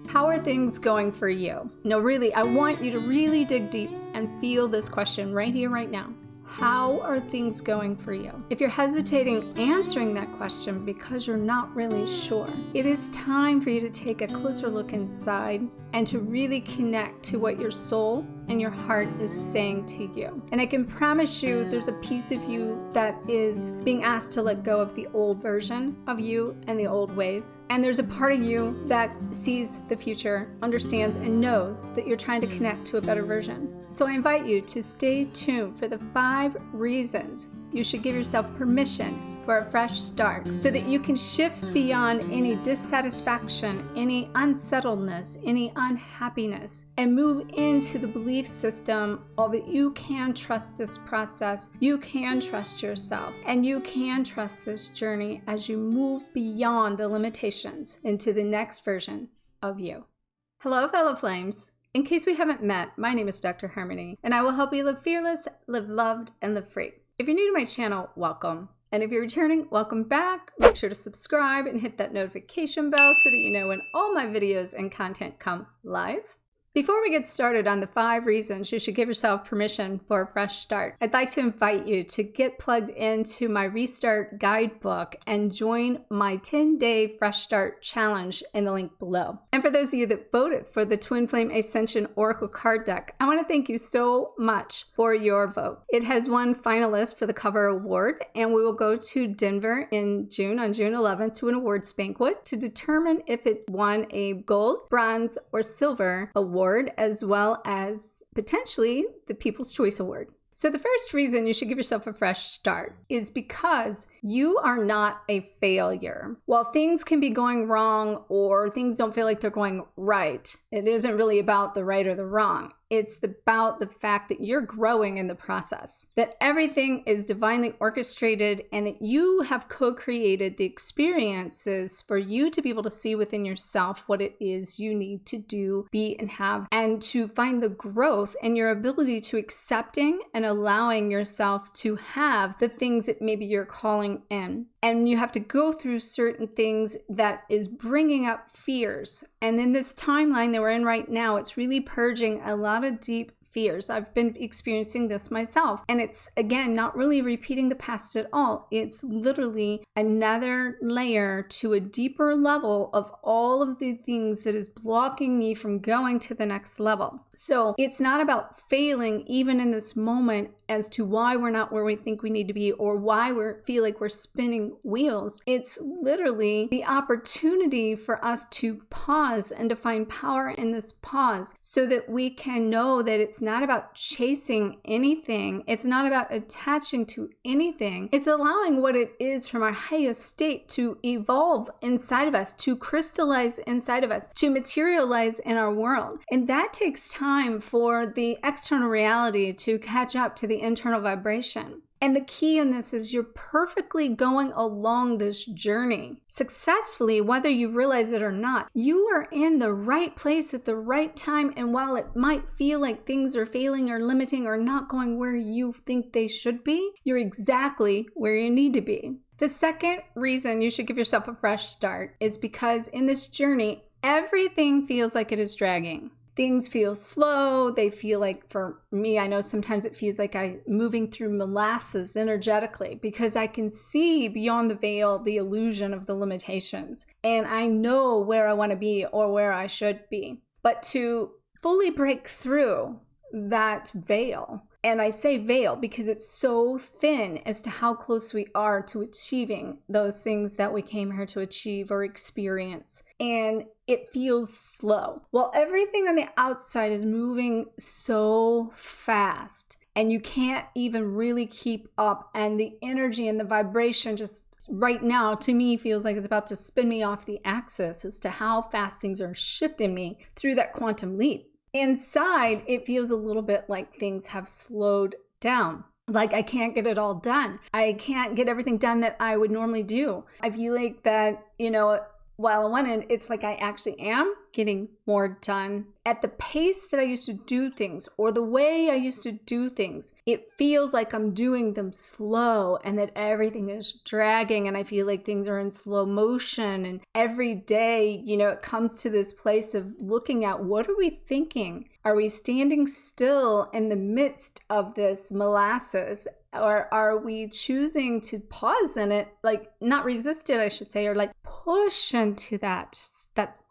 How are things going for you? No, really, I want you to really dig deep and feel this question right here, right now. How are things going for you? If you're hesitating answering that question because you're not really sure, it is time for you to take a closer look inside and to really connect to what your soul and your heart is saying to you. And I can promise you there's a piece of you that is being asked to let go of the old version of you and the old ways. And there's a part of you that sees the future, understands, and knows that you're trying to connect to a better version. So I invite you to stay tuned for the 5 reasons you should give yourself permission for a fresh start so that you can shift beyond any dissatisfaction, any unsettledness, any unhappiness, and move into the belief system of that you can trust this process, you can trust yourself, and you can trust this journey as you move beyond the limitations into the next version of you. Hello, fellow flames. In case we haven't met, my name is Dr. Harmony, and I will help you live fearless, live loved, and live free. If you're new to my channel, welcome. And if you're returning, welcome back. Make sure to subscribe and hit that notification bell so that you know when all my videos and content come live. Before we get started on the 5 reasons you should give yourself permission for a fresh start, I'd like to invite you to get plugged into my Restart Guidebook and join my 10-day Fresh Start Challenge in the link below. And for those of you that voted for the Twin Flame Ascension Oracle card deck, I want to thank you so much for your vote. It has won finalist for the cover award, and we will go to Denver in June, on June 11th, to an awards banquet to determine if it won a gold, bronze, or silver award, as well as potentially the People's Choice Award. So the first reason you should give yourself a fresh start is because you are not a failure. While things can be going wrong or things don't feel like they're going right, it isn't really about the right or the wrong. It's about the fact that you're growing in the process, that everything is divinely orchestrated, and that you have co-created the experiences for you to be able to see within yourself what it is you need to do, be, and have, and to find the growth and your ability to accepting and allowing yourself to have the things that maybe you're calling in. And you have to go through certain things that is bringing up fears. And in this timeline that we're in right now, it's really purging a lot of deep fears. I've been experiencing this myself. And it's, again, not really repeating the past at all. It's literally another layer to a deeper level of all of the things that is blocking me from going to the next level. So it's not about failing even in this moment as to why we're not where we think we need to be or why we feel like we're spinning wheels. It's literally the opportunity for us to pause and to find power in this pause so that we can know that it's not about chasing anything. It's not about attaching to anything. It's allowing what it is from our highest state to evolve inside of us, to crystallize inside of us, to materialize in our world. And that takes time for the external reality to catch up to the internal vibration. And the key in this is you're perfectly going along this journey successfully, whether you realize it or not. You are in the right place at the right time. And while it might feel like things are failing or limiting or not going where you think they should be, you're exactly where you need to be. The second reason you should give yourself a fresh start is because in this journey, everything feels like it is dragging. Things feel slow. They feel like, for me, I know sometimes it feels like I'm moving through molasses energetically because I can see beyond the veil the illusion of the limitations. And I know where I want to be or where I should be. But to fully break through that veil, and I say veil because it's so thin as to how close we are to achieving those things that we came here to achieve or experience. And it feels slow. Well, everything on the outside is moving so fast and you can't even really keep up. And the energy and the vibration just right now, to me, feels like it's about to spin me off the axis as to how fast things are shifting me through that quantum leap. Inside, it feels a little bit like things have slowed down. Like I can't get it all done. I can't get everything done that I would normally do. I feel like that, while on one end, it's like I actually am getting more done at the pace that I used to do things or the way I used to do things. It feels like I'm doing them slow and that everything is dragging and I feel like things are in slow motion. And every day, it comes to this place of looking at what are we thinking? Are we standing still in the midst of this molasses? Or are we choosing to pause in it, like not resist it, I should say, or like push into that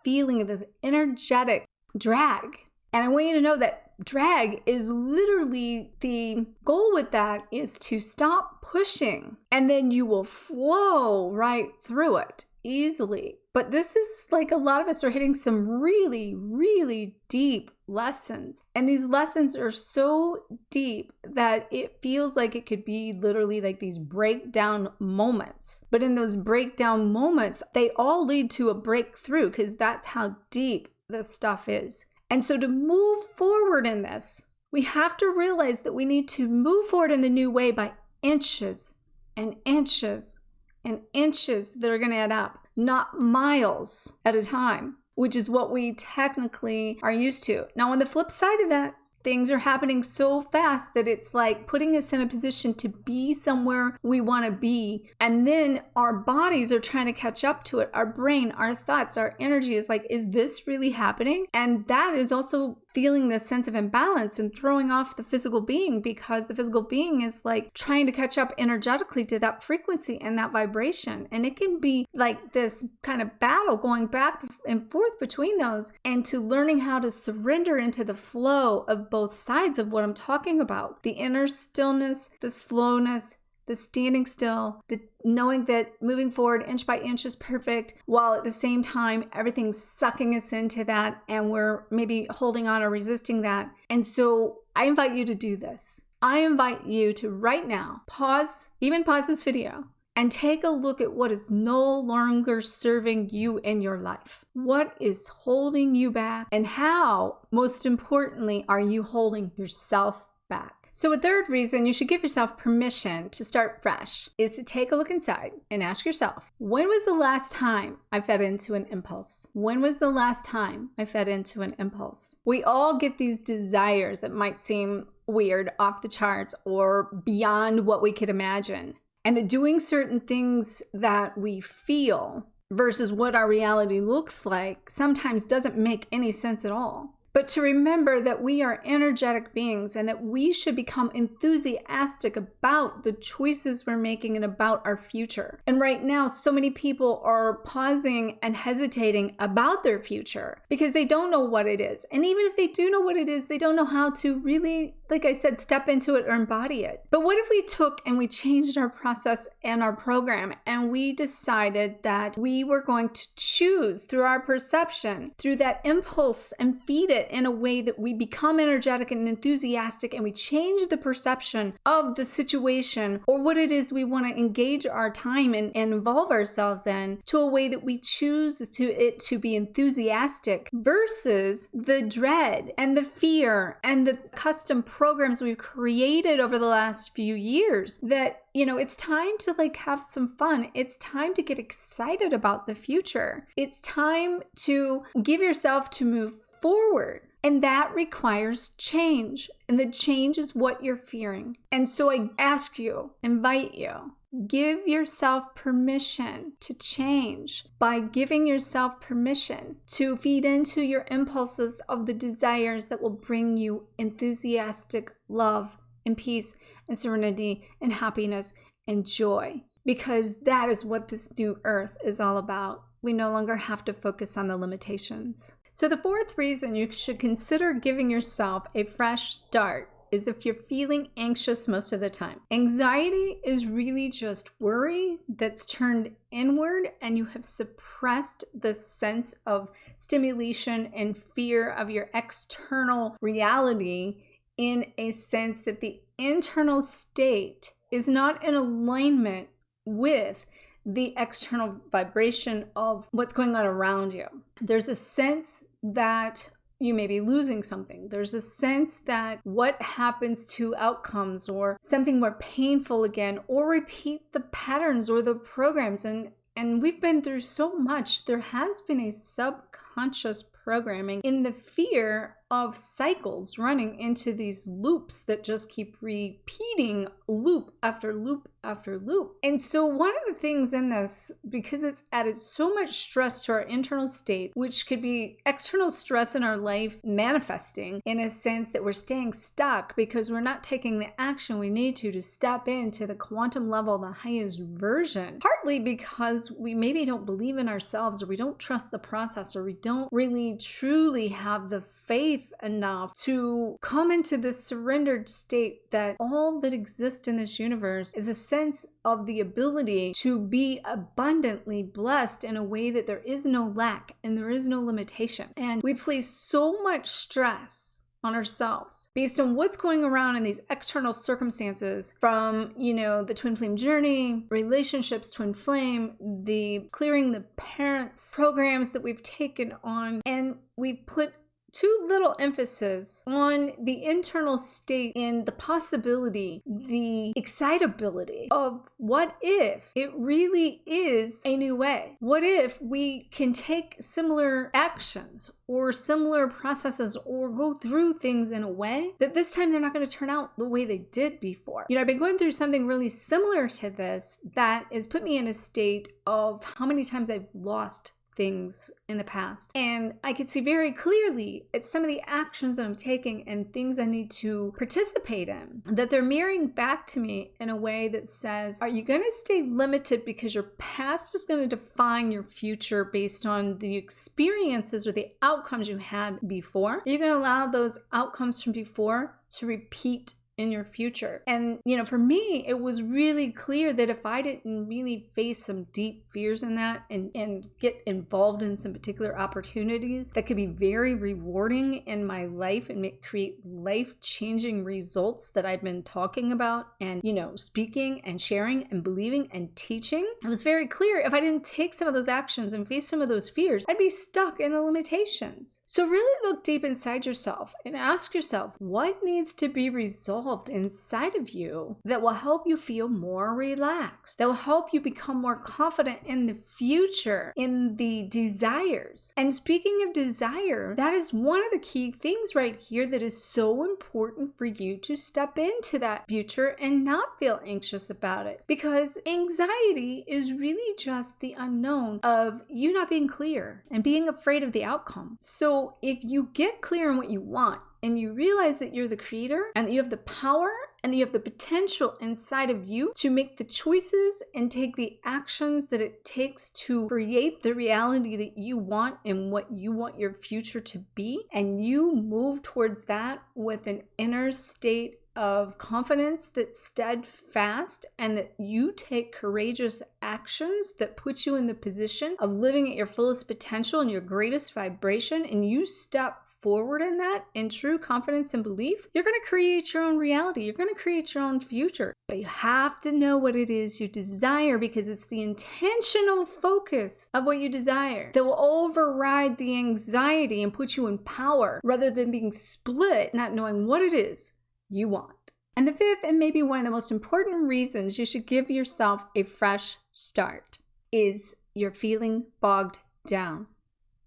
feeling of this energetic drag? And I want you to know that drag is literally the goal with that is to stop pushing and then you will flow right through it easily. But this is like a lot of us are hitting some really, really deep lessons. And these lessons are so deep that it feels like it could be literally like these breakdown moments. But in those breakdown moments, they all lead to a breakthrough because that's how deep this stuff is. And so to move forward in this, we have to realize that we need to move forward in the new way by inches and inches and inches that are going to add up, not miles at a time, which is what we technically are used to. Now, on the flip side of that, things are happening so fast that it's like putting us in a position to be somewhere we want to be. And then our bodies are trying to catch up to it. Our brain, our thoughts, our energy is like, is this really happening? And that is also feeling this sense of imbalance and throwing off the physical being, because the physical being is like trying to catch up energetically to that frequency and that vibration. And it can be like this kind of battle going back and forth between those, and to learning how to surrender into the flow of both sides of what I'm talking about. The inner stillness, the slowness, the standing still, the knowing that moving forward inch by inch is perfect, while at the same time, everything's sucking us into that and we're maybe holding on or resisting that. And so I invite you to do this. I invite you to right now pause this video and take a look at what is no longer serving you in your life. What is holding you back, and how, most importantly, are you holding yourself back? So a third reason you should give yourself permission to start fresh is to take a look inside and ask yourself, when was the last time I fed into an impulse? When was the last time I fed into an impulse? We all get these desires that might seem weird, off the charts, or beyond what we could imagine. And that doing certain things that we feel versus what our reality looks like sometimes doesn't make any sense at all. But to remember that we are energetic beings and that we should become enthusiastic about the choices we're making and about our future. And right now, so many people are pausing and hesitating about their future because they don't know what it is. And even if they do know what it is, they don't know how to really, like I said, step into it or embody it. But what if we took and we changed our process and our program, and we decided that we were going to choose through our perception, through that impulse, and feed it in a way that we become energetic and enthusiastic, and we change the perception of the situation or what it is we want to engage our time and involve ourselves in, to a way that we choose to be enthusiastic versus the dread and the fear and the custom programs we've created over the last few years. That it's time to have some fun. It's time to get excited about the future. It's time to give yourself to move forward. And that requires change. And the change is what you're fearing. And so I ask you, invite you, give yourself permission to change by giving yourself permission to feed into your impulses of the desires that will bring you enthusiastic love and peace and serenity and happiness and joy. Because that is what this new earth is all about. We no longer have to focus on the limitations. So the fourth reason you should consider giving yourself a fresh start is if you're feeling anxious most of the time. Anxiety is really just worry that's turned inward, and you have suppressed the sense of stimulation and fear of your external reality, in a sense that the internal state is not in alignment with the external vibration of what's going on around you. There's a sense that you may be losing something. There's a sense that what happens to outcomes or something more painful again, or repeat the patterns or the programs. And and we've been through so much, there has been a subconscious programming in the fear of cycles running into these loops that just keep repeating loop after loop after loop. And so one of the things in this, because it's added so much stress to our internal state, which could be external stress in our life manifesting in a sense that we're staying stuck because we're not taking the action we need to step into the quantum level, the highest version, partly because we maybe don't believe in ourselves, or we don't trust the process, or we don't really truly have the faith enough to come into this surrendered state that all that exists in this universe is a sense of the ability to be abundantly blessed in a way that there is no lack and there is no limitation. And we place so much stress on ourselves based on what's going around in these external circumstances, from, the twin flame journey, relationships, twin flame, the clearing the parents programs that we've taken on, and we put too little emphasis on the internal state and the possibility, the excitability of what if it really is a new way? What if we can take similar actions or similar processes or go through things in a way that this time they're not going to turn out the way they did before? I've been going through something really similar to this that has put me in a state of how many times I've lost things in the past. And I could see very clearly it's some of the actions that I'm taking and things I need to participate in, that they're mirroring back to me in a way that says, are you going to stay limited because your past is going to define your future based on the experiences or the outcomes you had before? Are you going to allow those outcomes from before to repeat in your future? And, for me, it was really clear that if I didn't really face some deep fears in that and get involved in some particular opportunities that could be very rewarding in my life and create life-changing results that I've been talking about and, speaking and sharing and believing and teaching, it was very clear if I didn't take some of those actions and face some of those fears, I'd be stuck in the limitations. So really look deep inside yourself and ask yourself, what needs to be resolved inside of you that will help you feel more relaxed, that will help you become more confident in the future, in the desires. And speaking of desire, that is one of the key things right here that is so important for you to step into that future and not feel anxious about it, because anxiety is really just the unknown of you not being clear and being afraid of the outcome. So if you get clear on what you want, and you realize that you're the creator and that you have the power and that you have the potential inside of you to make the choices and take the actions that it takes to create the reality that you want and what you want your future to be, and you move towards that with an inner state of confidence that's steadfast, and that you take courageous actions that put you in the position of living at your fullest potential and your greatest vibration, and you step forward in that in true confidence and belief, you're going to create your own reality. You're going to create your own future. But you have to know what it is you desire, because it's the intentional focus of what you desire that will override the anxiety and put you in power, rather than being split, not knowing what it is you want. And the fifth, and maybe one of the most important reasons you should give yourself a fresh start, is you're feeling bogged down.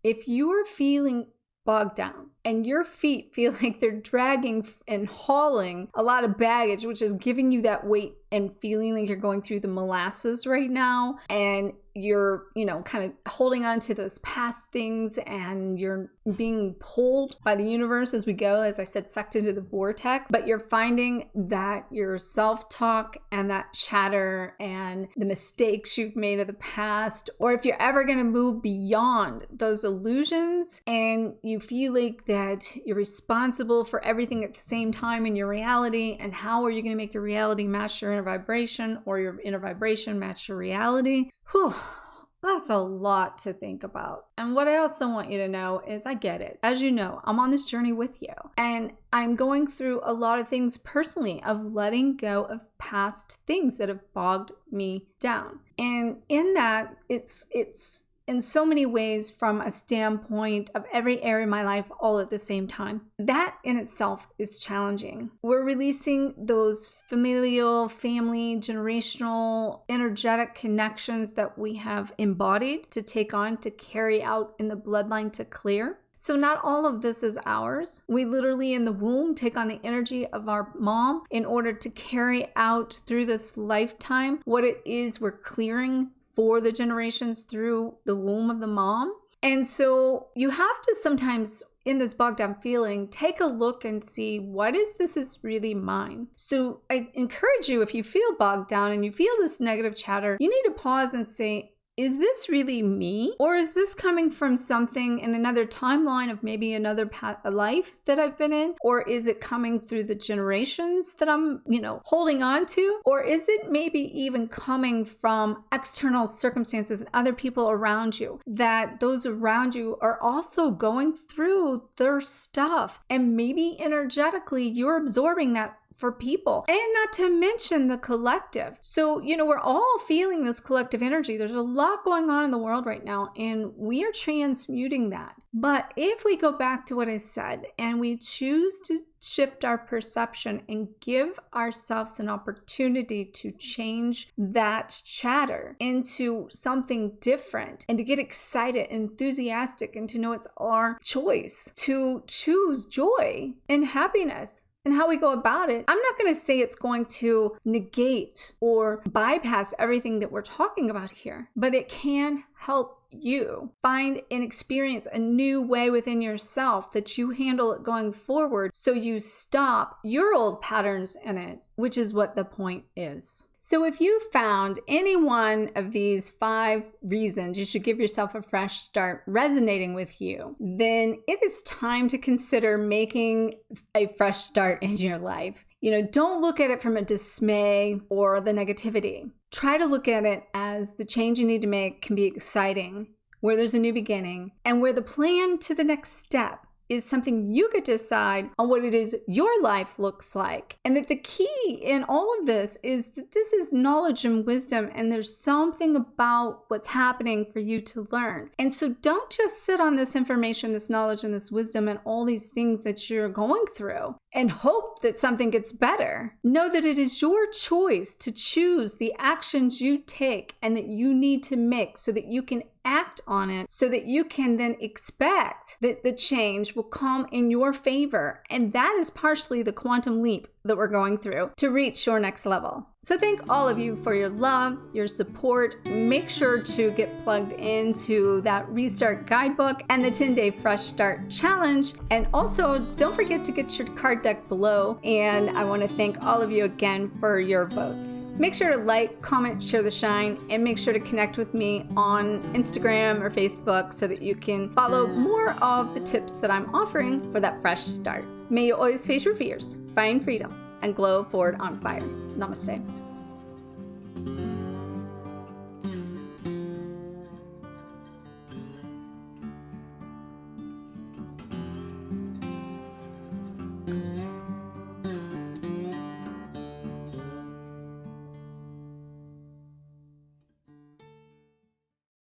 If you are feeling bogged down and your feet feel like they're dragging and hauling a lot of baggage, which is giving you that weight and feeling like you're going through the molasses right now, and you're, kind of holding on to those past things, and you're being pulled by the universe as we go, as I said, sucked into the vortex, but you're finding that your self-talk and that chatter and the mistakes you've made of the past, or if you're ever going to move beyond those illusions and you feel like that you're responsible for everything at the same time in your reality, and how are you going to make your reality match your inner vibration, or your inner vibration match your reality? Whew, that's a lot to think about. And what I also want you to know is I get it. As you know, I'm on this journey with you, and I'm going through a lot of things personally of letting go of past things that have bogged me down. And in that, it's in so many ways from a standpoint of every area of my life all at the same time. That in itself is challenging. We're releasing those familial, family, generational, energetic connections that we have embodied to take on, to carry out in the bloodline, to clear. So not all of this is ours. We literally in the womb take on the energy of our mom in order to carry out through this lifetime what it is we're clearing for the generations through the womb of the mom. And so you have to sometimes, in this bogged down feeling, take a look and see what is really mine. So I encourage you, if you feel bogged down and you feel this negative chatter, you need to pause and say, is this really me? Or is this coming from something in another timeline of maybe another life that I've been in? Or is it coming through the generations that I'm, holding on to? Or is it maybe even coming from external circumstances and other people around you, that those around you are also going through their stuff, and maybe energetically you're absorbing that for people, and not to mention the collective. So, we're all feeling this collective energy. There's a lot going on in the world right now, and we are transmuting that. But if we go back to what I said and we choose to shift our perception and give ourselves an opportunity to change that chatter into something different, and to get excited, enthusiastic, and to know it's our choice to choose joy and happiness, and how we go about it, I'm not going to say it's going to negate or bypass everything that we're talking about here, but it can help you find and experience a new way within yourself that you handle it going forward, so you stop your old patterns in it, which is what the point is. So if you found any one of these 5 reasons you should give yourself a fresh start resonating with you, then it is time to consider making a fresh start in your life. Don't look at it from a dismay or the negativity. Try to look at it as the change you need to make can be exciting, where there's a new beginning, and where the plan to the next step is something you could decide on what it is your life looks like. And that the key in all of this is that this is knowledge and wisdom, and there's something about what's happening for you to learn. And so don't just sit on this information, this knowledge, and this wisdom, and all these things that you're going through and hope that something gets better. Know that it is your choice to choose the actions you take and that you need to make, so that you can act on it, so that you can then expect that the change will come in your favor. And that is partially the quantum leap that we're going through to reach your next level. So thank all of you for your love, your support. Make sure to get plugged into that Restart Guidebook and the 10-day Fresh Start Challenge. And also, don't forget to get your card deck below. And I want to thank all of you again for your votes. Make sure to like, comment, share the shine, and make sure to connect with me on Instagram or Facebook so that you can follow more of the tips that I'm offering for that fresh start. May you always face your fears, find freedom, and glow forward on fire. Namaste.